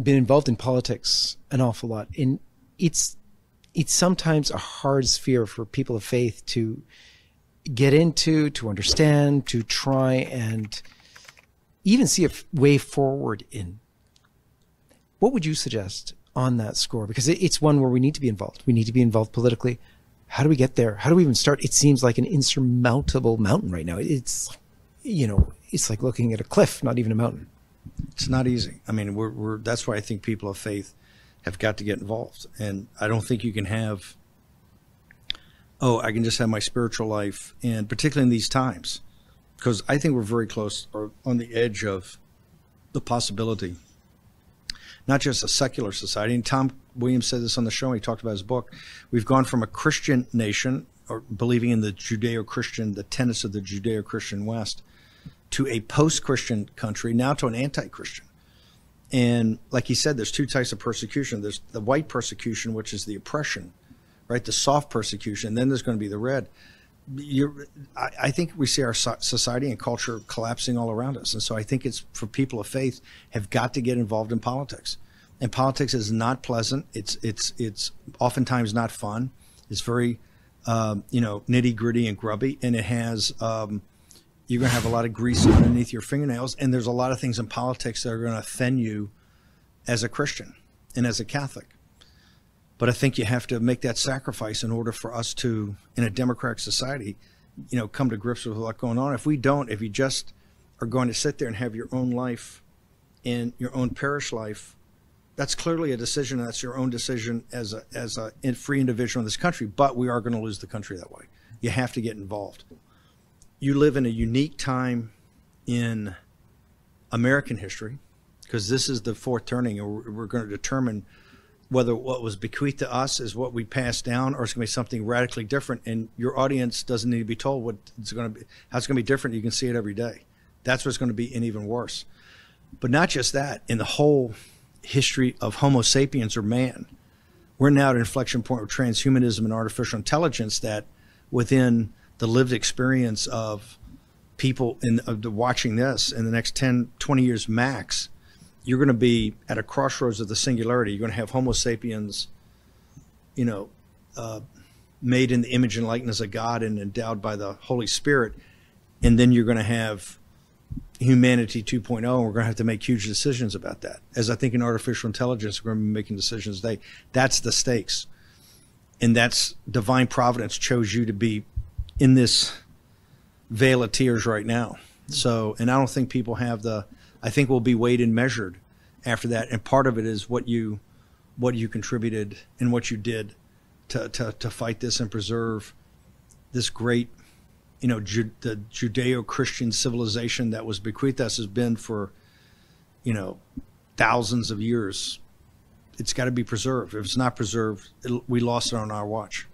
been involved in politics an awful lot, and it's sometimes a hard sphere for people of faith to get into, to understand, to try and even see a way forward in. What would you suggest on that score? Because it's one where we need to be involved. We need to be involved politically. How do we get there? How do we even start? It seems like an insurmountable mountain right now. It's, you know, it's like looking at a cliff, not even a mountain. It's not easy. I mean, that's why I think people of faith have got to get involved. And I don't think you can have, oh, I can just have my spiritual life, and particularly in these times, because I think we're very close or on the edge of the possibility, not just a secular society. And Tom Williams said this on the show when he talked about his book. We've gone from a Christian nation, or believing in the Judeo-Christian, the tenets of the Judeo-Christian West, to a post-Christian country, now to an anti-Christian. And like he said, there's two types of persecution. There's the white persecution, which is the oppression, right? The soft persecution. And then there's going to be the red. I think we see our society and culture collapsing all around us. And so I think it's for people of faith have got to get involved in politics. And politics is not pleasant. It's oftentimes not fun. It's very, nitty gritty and grubby. And it has, you're going to have a lot of grease underneath your fingernails. And there's a lot of things in politics that are going to offend you as a Christian and as a Catholic. But I think you have to make that sacrifice in order for us to, in a democratic society, come to grips with what's going on. If we don't, if you just are going to sit there and have your own life and your own parish life, that's clearly a decision. That's your own decision as a free individual in this country. But we are going to lose the country that way. You have to get involved. You live in a unique time in American history, because this is the fourth turning, and we're going to determine whether what was bequeathed to us is what we pass down, or it's going to be something radically different. And your audience doesn't need to be told what it's going to be, how it's going to be different. You can see it every day. That's what's going to be, and even worse. But not just that, in the whole history of Homo sapiens, or man, we're now at an inflection point with transhumanism and artificial intelligence, that within the lived experience of people watching this in the next 10, 20 years max, you're going to be at a crossroads of the singularity. You're going to have Homo sapiens, made in the image and likeness of God and endowed by the Holy Spirit. And then you're going to have humanity 2.0, and we're going to have to make huge decisions about that. As I think in artificial intelligence, we're going to be making decisions today. That's the stakes. And that's divine providence chose you to be in this vale of tears right now. So, and I don't think people have I think we'll be weighed and measured after that. And part of it is what you contributed and what you did to fight this and preserve this great, the Judeo-Christian civilization that was bequeathed us, has been for, thousands of years. It's got to be preserved. If it's not preserved, we lost it on our watch.